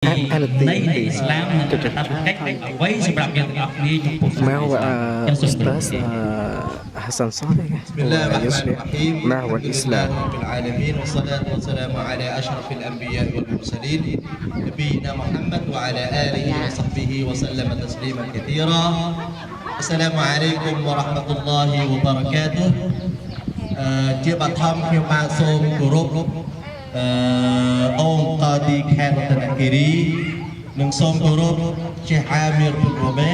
Nay Islam tetap cách với sự đặc biệt đặc biệt trong cuộc sống معه أستاذ حسن صالح ويصلح معه الإسلام. رب العالمين والصلاة والسلام على أشرف الأنبياء والمرسلين نبينا محمد وعلى آله وصحبه وسلم تسليما كثيرا. السلام عليكم ورحمة الله وبركاته. ជាបឋមខ្ញុំបានសូមគោរពអង្គកាទីខេត្តរតនគិរីនិងសូមគោរពជាអាមៀរពុរមេ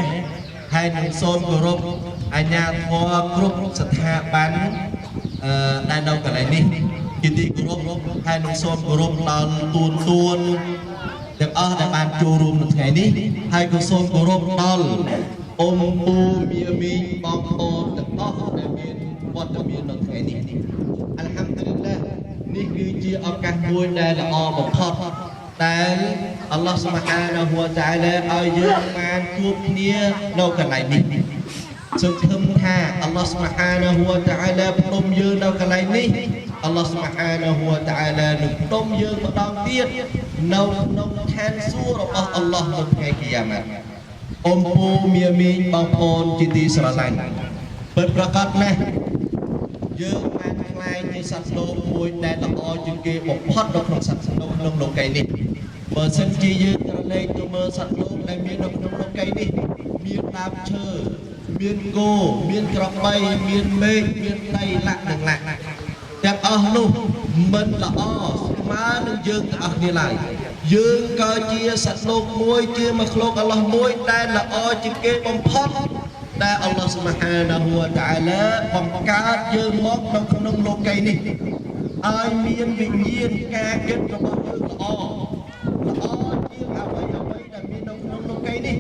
ហើយនឹងសូមគោរពអាជ្ញាធរគ្រប់ស្ថាប័នដែលនៅកន្លែងនេះជាទីគោរពហើយនឹងសូមគោរពដល់ទួនទាំងអស់ដែលបានចូលរួមនៅថ្ងៃនេះហើយក៏សូមគោរពដល់អ៊ំពូមាមីបងប្អូនទាំងអស់ដែលមានវត្តមាននៅថ្ងៃនេះអល់ហាំឌុលីឡានេះគឺជាឱកាសមួយដែលល្អបំផុតដែលអល់ឡោះស៊ុបហានាហ៊ូវតាអាឡាឲ្យយើងបានជួបគ្នានៅកន្លែងនេះសង្ឃឹមថាអល់ឡោះស៊ុបហានាហ៊ូវតាអាឡាផ្ដុំយើងនៅកន្លែងនេះអល់ឡោះស៊ុបហានាហ៊ូវតាអាឡានឹងផ្ដុំយើងម្ដងទៀតនៅក្នុងឋានសួគ៌របស់អល់ឡោះនៅថ្ងៃគីយ៉ាម៉ាត់អ៊ំពូមាមីបងប្អូនជាទីស្រឡាញ់ពិតប្រាកដណាស់យើងបានខ្លាយជាសត្វលោកមួយដែលល្អជាងគេបំផុតនៅក្នុងសត្វលោកក្នុងលោកីនេះបើសិនជាយើងត្រឡេកទៅមើលសត្វលោកដែលមាននៅក្នុងលោកីនេះមានដើមឈើមានគោមានក្របីមានមេឃមានដីលាក់និងលាក់ទាំងអស់នោះមិនល្អស្មើនឹងយើងទាំងអស់គ្នាឡើយយើងក៏ជាសត្វលោកមួយជាមក្លូកអល់ឡោះមួយដែលល្អជាងគេបំផុតដែលអល់ឡោះស៊ុបហានាហ៊ូវតាអាឡាបង្កើតយើងមកនៅក្នុងលោកីនេះឲ្យមានវិញ្ញាណការគិតរបស់យើងល្អជាងអ្វីដែលមាននៅក្នុងលោកីនេះ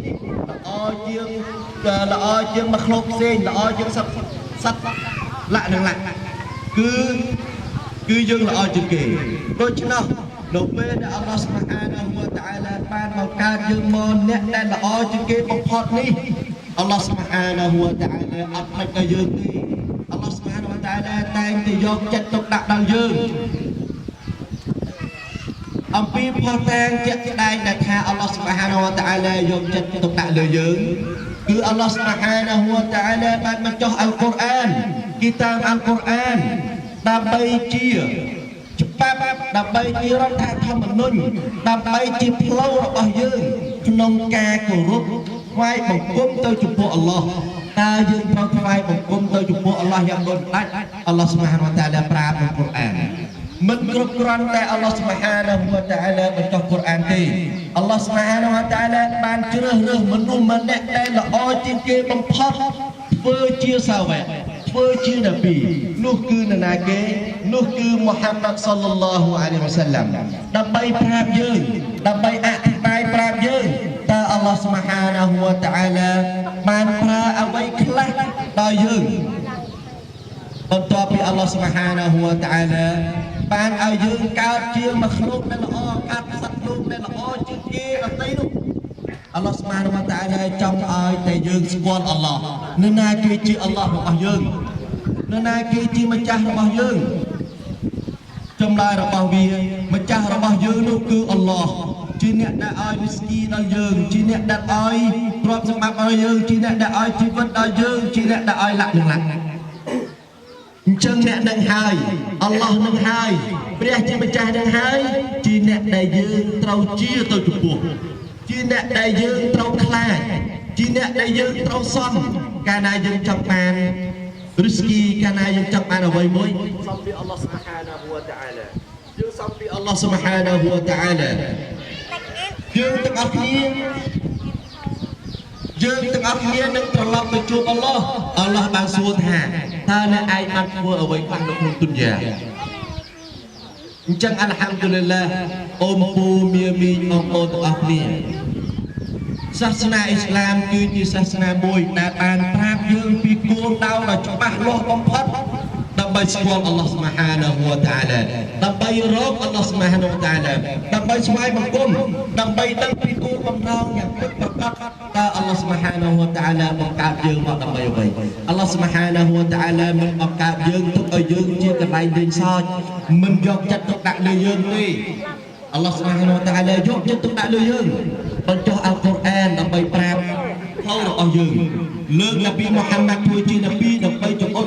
ល្អជាងមក្លូកផ្សេងល្អជាងសត្វលាក់និងលាក់គឺយើងល្អជាងគេដូច្នោះនៅពេលដែលអល់ឡោះស៊ុបហានាហ៊ូវតាអាឡាបានបង្កើតយើងមកអ្នកដែលល្អជាងគេបំផុតនេះអល់ឡោះស៊ុបហានាហ៊ូវតាអាឡាអត់ផ្លេចដល់យើងទេអល់ឡោះស៊ុបហានាហ៊ូវតាអាឡាតែងតែយកចិត្តទុកដាក់ដល់យើងអំពីផុសតាងជាក់ស្ដែងដែលថាអល់ឡោះស៊ុបហានាហ៊ូវតាអាឡាយកចិត្តទុកដាក់លើយើងគឺអល់ឡោះស៊ុបហានាហ៊ូវតាអាឡាបានបញ្ចុះអល់កុរអានគីតាបអល់កុរអានដើម្បីជាច្បាប់ដើម្បីជារដ្ឋធម្មនុញ្ញដើម្បីជាផ្លូវរបស់យើងក្នុងការគោរពថ្វាយបង្គំទៅចំពោះអល់ឡោះតើយើងត្រូវថ្វាយបង្គំទៅចំពោះអល់ឡោះយ៉ាងដូចម្ដេចអល់ឡោះស៊ុបហានវតាអាឡាប្រាប់ក្នុងកុរអានមិនគ្រប់គ្រាន់តែអល់ឡោះស៊ុបហានវតាអាឡាបញ្ចុះកុរអានទេអល់ឡោះស៊ុបហានវតាអាឡាបានជ្រើសរើសមនុស្សម្នាក់ដែលល្អជាងគេបំផុតធ្វើជាសាវកធ្វើជានប៊ីនោះគឺនរណាគេនោះគឺមូហាម៉ាត់សល្លឡោះអាឡៃហ៊ីវ៉ាសល្លាមដើម្បីប្រាប់យើងដើម្បីអធិប្បាយប្រាប់យើងតើអល់ឡោះស៊ុបហានាហ៊ូវតាអាឡាបានប្រើអ្វីខ្លះដល់យើងបន្ទាប់ពីអល់ឡោះស៊ុបហានាហ៊ូវតាអាឡាបានឲ្យយើងកើតជាមក្លូកដែលល្អកើតសត្វលោកដែលល្អជាងគេដទៃនោះអល់ឡោះស៊ុបហានវតាអាឡាចង់ឲ្យតែយើងស្គាល់អល់ឡោះនរណាគេជាអល់ឡោះរបស់យើងនរណាគេជាម្ចាស់របស់យើងចម្លើយរបស់វាម្ចាស់របស់យើងនោះគឺអល់ឡោះជាអ្នកដែលឲ្យរីស្គីដល់យើងជាអ្នកដែលឲ្យទ្រព្យសម្បត្តិដល់យើងជាអ្នកដែលឲ្យជីវិតដល់យើងជាអ្នកដែលឲ្យលាក់និងលាក់អញ្ចឹងអ្នកនឹងហើយអល់ឡោះនឹងហើយព្រះជាម្ចាស់នឹងហើយជាអ្នកដែលយើងត្រូវជាទៅចំពោះជាអ្នកដែលយើងត្រូវខ្លាចជាអ្នកដែលយើងត្រូវសន់កាលណាយើងចង់បានរីស្គីកាលណាយើងចង់បានអ្វីមួយសំពីអល់ឡោះស៊ុបហានាហ៊ូវតាអាឡាយើងសំពីអល់ឡោះស៊ុបហានាហ៊ូវតាអាឡាយើងទាំងអស់គ្នានឹងត្រឡប់ទៅជួបអល់ឡោះបានសួរថាតើអ្នកឯងបានធ្វើអ្វីខ្លះនៅក្នុងទុនយ៉ាអញ្ចឹងអល់ហាំឌុលីឡាអ៊ំពូមាមីបងប្អូនទាំងអស់គ្នាសាសនាអ៊ីស្លាមគឺជាសាសនាមួយដែលបានប្រាប់យើងពីគោលដៅដ៏ច្បាស់លាស់បំផុតដើម្បីស្គាល់អល់ឡោះស៊ុបហានាហ៊ូវតាអាឡាដើម្បីរកអល់ឡោះស៊ុបហានាហ៊ូវតាអាឡាដើម្បីស្វែងបង្គំដើម្បីដឹងពីគោលបំណងយ៉ាងពិតប្រាកដតើអល់ឡោះស៊ុបហានាហ៊ូវតាអាឡាបង្កើតយើងមកដើម្បីអ្វីអល់ឡោះស៊ុបហានាហ៊ូវតាអាឡាមិនបង្កើតយើងទុកឲ្យយើងជាកន្លែងលេងសើចមិនយកចិត្តទុកដាក់លើយើងទេអ Allah Subhanahu Wa Taala យកចិត្តទុកដាក់លើយើងបញ្ចុះអល់កុរអានដើម្បីប្រាប់ខុសរបស់យើងលើកនប៊ីមូហាម៉ាត់ធ្វើជានប៊ីដើម្បីចង្អុល